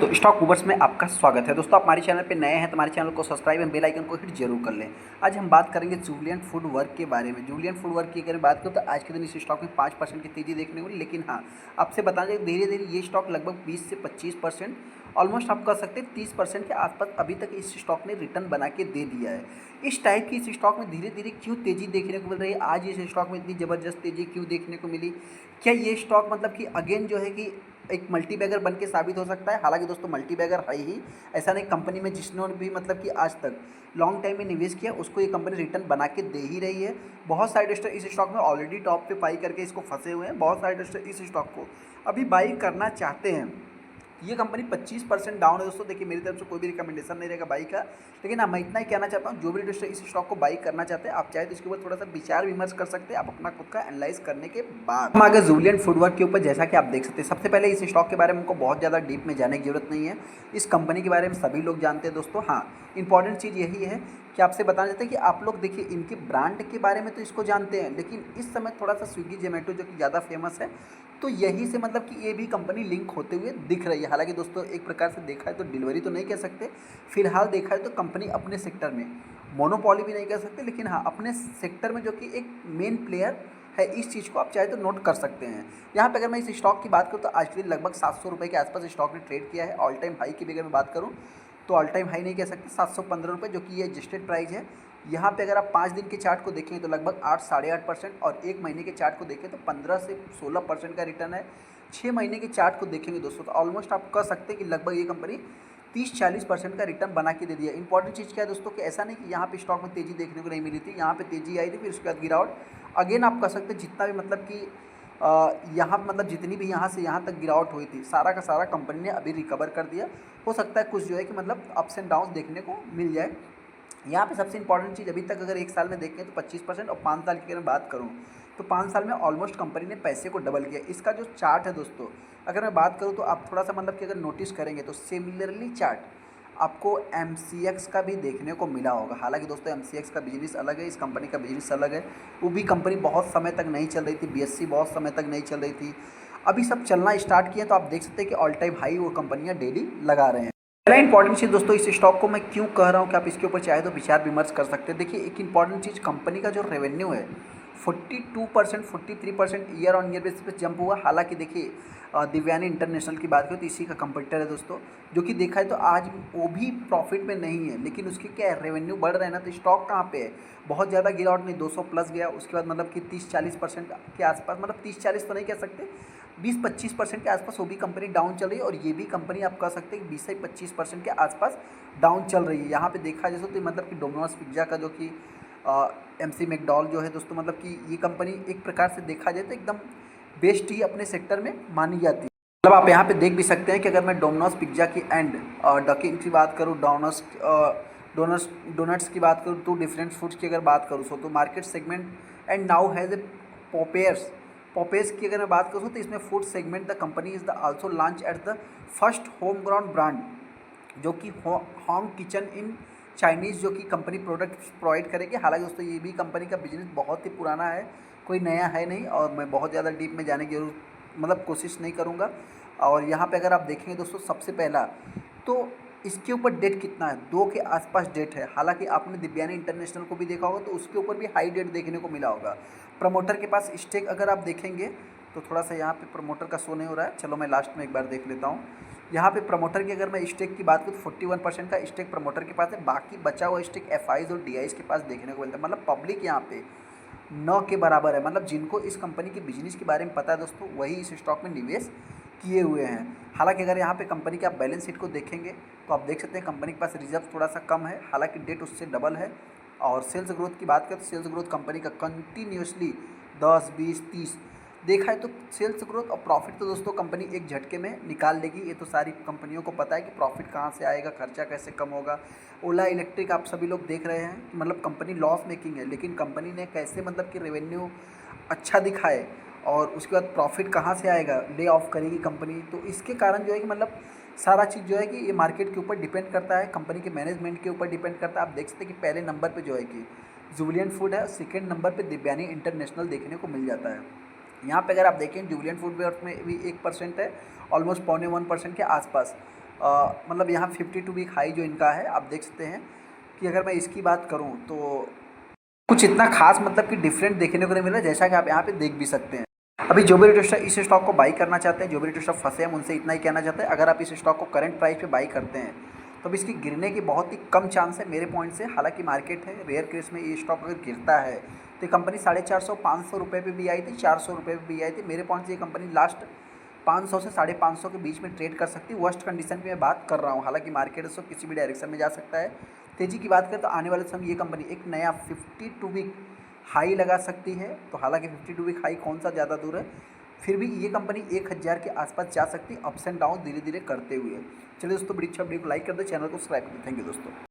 दोस्तों, stock movers में आपका स्वागत है। दोस्तों, आप हमारे चैनल पे नए हैं तो हमारे चैनल को सब्सक्राइब एंड बेल आइकन को हिट जरूर कर लें। आज हम बात करेंगे जुबिलेंट फूड वर्क के बारे में। जुबिलेंट फूड वर्क की अगर बात करूँ तो आज के दिन इस स्टॉक में 5% की तेज़ी देखने को मिली, लेकिन हाँ, आपसे बता दें धीरे धीरे ये स्टॉक लगभग 20 से 25%, ऑलमोस्ट आप कह सकते हैं 30% के आसपास अभी तक इस स्टॉक ने रिटर्न बना के दे दिया है। इस टाइप की इस स्टॉक में धीरे धीरे क्यों तेज़ी देखने को मिल रही है, आज इस स्टॉक में इतनी ज़बरदस्त तेज़ी क्यों देखने को मिली, क्या ये स्टॉक मतलब कि अगेन जो है कि एक मल्टी बैगर बन के साबित हो सकता है। हालांकि दोस्तों मल्टी बैगर है ही, ऐसा नहीं, कंपनी में जिसने भी मतलब कि आज तक लॉन्ग टाइम में निवेश किया उसको ये कंपनी रिटर्न बना के दे ही रही है। बहुत सारे इन्वेस्टर इस स्टॉक में ऑलरेडी टॉप पे बाई करके इसको फंसे हुए हैं, बहुत सारे इन्वेस्टर इस स्टॉक को अभी बाई करना चाहते हैं। ये कंपनी 25% डाउन है दोस्तों। देखिए, मेरी तरफ से कोई भी रिकमेंडेशन नहीं रहेगा बाई का, लेकिन हाँ, मैं इतना ही कहना चाहता हूँ, जो भी इन्वेस्टर इस स्टॉक को बाई करना चाहते हैं आप चाहे तो इसके ऊपर थोड़ा सा विचार विमर्श कर सकते हैं, आप अपना खुद का एनालाइज करने के बाद। हम आगे जुबिलेंट फूडवर्क के ऊपर जैसा कि आप देख सकते हैं, सबसे पहले इस स्टॉक के बारे में हमको बहुत ज़्यादा डीप में जाने की जरूरत नहीं है। इस कंपनी के बारे में सभी लोग जानते हैं दोस्तों। हाँ, इंपॉर्टेंट चीज़ यही है कि आपसे बताना चाहते हैं कि आप लोग देखिए, इनके ब्रांड के बारे में तो इसको जानते हैं, लेकिन इस समय थोड़ा सा स्विगी जोमेटो जो कि ज़्यादा फेमस है, तो यही से मतलब कि ये भी कंपनी लिंक होते हुए दिख रही है। हालांकि दोस्तों एक प्रकार से देखा है तो डिलीवरी तो नहीं कह सकते, फिलहाल देखा है तो कंपनी अपने सेक्टर में मोनोपोली भी नहीं कह सकते, लेकिन हाँ, अपने सेक्टर में जो कि एक मेन प्लेयर है, इस चीज़ को आप चाहे तो नोट कर सकते हैं। यहाँ पे अगर मैं इस स्टॉक की बात करूँ तो आज के दिन लगभग 700 रुपये के आसपास स्टॉक ने ट्रेड किया है। ऑल टाइम हाई की भी अगर मैं बात करूँ तो ऑल टाइम हाई नहीं कह सकते, 715 रुपये जो कि ये एडजस्टेड प्राइस है। यहाँ पे अगर आप 5 दिन के चार्ट को देखें तो लगभग 8 साढ़े 8% और 1 महीने के चार्ट को देखें तो 15 से 16% का रिटर्न है। 6 महीने के चार्ट को देखेंगे दोस्तों तो ऑलमोस्ट आप कह सकते हैं कि लगभग ये कंपनी 30-40% का रिटर्न बना के दे दिया। इंपॉर्टेंट चीज़ क्या है दोस्तों कि ऐसा नहीं कि यहाँ पे स्टॉक में तेज़ी देखने को नहीं मिली थी, यहाँ पे तेज़ी आई थी, फिर उसके बाद गिरावट। अगेन आप कह सकते हैं जितना भी मतलब कि यहाँ मतलब जितनी भी यहाँ से यहाँ तक गिरावट हुई थी, सारा का सारा कंपनी ने अभी रिकवर कर दिया। हो सकता है कुछ जो है कि मतलब अप्स एंड डाउन देखने को मिल जाए। यहाँ पे सबसे इंपॉर्टेंट चीज़ अभी तक अगर एक साल में देखें तो 25%, और 5 साल की अगर मैं बात करूँ तो 5 साल में ऑलमोस्ट कंपनी ने पैसे को डबल किया। इसका जो चार्ट है दोस्तों, अगर मैं बात करूँ तो आप थोड़ा सा मतलब कि अगर नोटिस करेंगे तो सिमिलरली चार्ट आपको एमसीएक्स का भी देखने को मिला होगा। हालांकि दोस्तों एमसीएक्स का बिजनेस अलग है, इस कंपनी का बिजनेस अलग है। वो भी कंपनी बहुत समय तक नहीं चल रही थी, बीएससी बहुत समय तक नहीं चल रही थी, अभी सब चलना स्टार्ट किया तो आप देख सकते हैं कि ऑल टाइम हाई वो कंपनियाँ डेली लगा रहे हैं। पहला इंपॉर्टेंट चीज़ दोस्तों, इस स्टॉक को मैं क्यों कह रहा हूँ कि आप इसके ऊपर चाहे तो विचार विमर्श कर सकते हैं। देखिए, एक इंपॉर्टेंट चीज़, कंपनी का जो रेवेन्यू है 42% 43% ईयर ऑन ईयर बेसिस पे जंप हुआ। हालांकि देखिए, दिव्यानी इंटरनेशनल की बात करें तो इसी का कंपटीटर है दोस्तों, जो कि देखा है तो आज वो भी प्रॉफिट में नहीं है, लेकिन उसके क्या है, रेवेन्यू बढ़ रहा है ना। तो स्टॉक कहाँ पे है, बहुत ज़्यादा गिरावट नहीं, 200 प्लस गया, उसके बाद मतलब कि 30-40% के आसपास, मतलब 30-40 तो नहीं कह सकते, 20-25% के आसपास वो भी कंपनी डाउन चल रही है। और ये भी कंपनी आप कह सकते हैं 20 से 25% के आसपास डाउन चल रही है। यहाँ पे देखा जाए तो मतलब कि डोमिनोज पिज्ज़ा का जो कि एमसी मैकडॉल जो है दोस्तों, मतलब कि ये कंपनी एक प्रकार से देखा जाए तो एकदम बेस्ट ही अपने सेक्टर में मानी जाती है। मतलब आप यहाँ पे देख भी सकते हैं कि अगर मैं डोमिनोज पिज्ज़ा की एंड डकिंग की बात करूँ, डोनट्स की बात करूँ, तो डिफरेंट फूड्स की अगर बात करूँ तो market segment and now has a पॉपेस की अगर मैं बात करूँ तो इसमें food segment the company is the also launch at the first home ground brand, जो कि होम किचन इन चाइनीज़, जो कि कंपनी प्रोडक्ट प्रोवाइड करेगी। हालांकि दोस्तों ये भी कंपनी का बिजनेस बहुत ही पुराना है, कोई नया है नहीं, और मैं बहुत ज़्यादा डीप में जाने की जरूर मतलब कोशिश नहीं करूँगा। और यहाँ पे अगर आप देखेंगे दोस्तों, सबसे पहला तो इसके ऊपर डेट कितना है, 2 के आसपास डेट है। हालांकि आपने दिव्यानी इंटरनेशनल को भी देखा होगा तो उसके ऊपर भी हाई डेट देखने को मिला होगा। प्रमोटर के पास स्टेक अगर आप देखेंगे तो थोड़ा सा यहाँ पे प्रमोटर का शो नहीं हो रहा है, चलो मैं लास्ट में एक बार देख लेता हूँ। यहाँ पे प्रमोटर की अगर मैं स्टेक की बात करूँ तो 41% का स्टेक प्रमोटर के पास है, बाकी बचा हुआ स्टेक एफआईज और डीआईज के पास देखने को मिलता है। मतलब पब्लिक यहाँ पे न के बराबर है, मतलब जिनको इस कंपनी के बिजनेस के बारे में पता है दोस्तों, वही इस स्टॉक में निवेश किए हुए हैं। हालांकि अगर यहाँ पे कंपनी के आप बैलेंस शीट को देखेंगे तो आप देख सकते हैं कंपनी के पास रिजर्व थोड़ा सा कम है, हालांकि डेट उससे डबल है। और सेल्स ग्रोथ की बात करें तो सेल्स ग्रोथ कंपनी का कंटिन्यूसली 10-20-30 देखा है। तो सेल्स ग्रोथ और प्रॉफिट तो दोस्तों कंपनी एक झटके में निकाल लेगी, ये तो सारी कंपनियों को पता है कि प्रॉफिट कहाँ से आएगा, खर्चा कैसे कम होगा। ओला इलेक्ट्रिक आप सभी लोग देख रहे हैं कि मतलब कंपनी लॉस मेकिंग है, लेकिन कंपनी ने कैसे मतलब कि रेवेन्यू अच्छा दिखाए और उसके बाद प्रॉफिट कहाँ से आएगा, ले ऑफ करेगी कंपनी। तो इसके कारण जो है कि मतलब सारा चीज़ जो है कि ये मार्केट के ऊपर डिपेंड करता है, कंपनी के मैनेजमेंट के ऊपर डिपेंड करता है। आप देख सकते हैं कि पहले नंबर पे जो है कि जुबिलेंट फूड है, सेकेंड नंबर पे दिव्यानी इंटरनेशनल देखने को मिल जाता है। यहाँ पे अगर आप देखें जुबिलेंट फूड में भी 1% है, ऑलमोस्ट 0.25% के आसपास। मतलब यहाँ 52 वीक हाई जो इनका है, आप देख सकते हैं कि अगर मैं इसकी बात करूँ तो कुछ इतना खास मतलब कि डिफरेंट देखने को नहीं मिल रहा है, जैसा कि आप यहाँ पे देख भी सकते हैं। अभी जो भी रिटेलर इस स्टॉक को बाई करना चाहते हैं, जो भी रिटेलर फंसे हैं, उनसे इतना ही कहना चाहते हैं, अगर आप इस स्टॉक को करंट प्राइस पे बाई करते हैं तो अब इसकी गिरने की बहुत ही कम चांस है मेरे पॉइंट से। हालांकि मार्केट है, रेयर केस में ये स्टॉक अगर गिरता है तो ये कंपनी 450-500 रुपये पर भी आई थी, 400 रुपये पर भी आई थी। मेरे पॉइंट से ये कंपनी लास्ट 500 से 550 के बीच में ट्रेड कर सकती है। वर्स्ट कंडीशन की मैं बात कर रहा हूँ, हालांकि मार्केट इसको किसी भी डायरेक्शन में जा सकता है। तेज़ी की बात करें तो आने वाले समय ये कंपनी एक नया 52 वीक हाई लगा सकती है। तो हालांकि 52 वीक हाई कौन सा ज़्यादा दूर है, फिर भी ये कंपनी 1000 के आसपास जा सकती है, अप्स एंड डाउन धीरे धीरे करते हुए। चलिए दोस्तों, बड़ी अच्छा वीडियो को लाइक कर दो, चैनल को सब्सक्राइब कर दो। थैंक यू दोस्तों।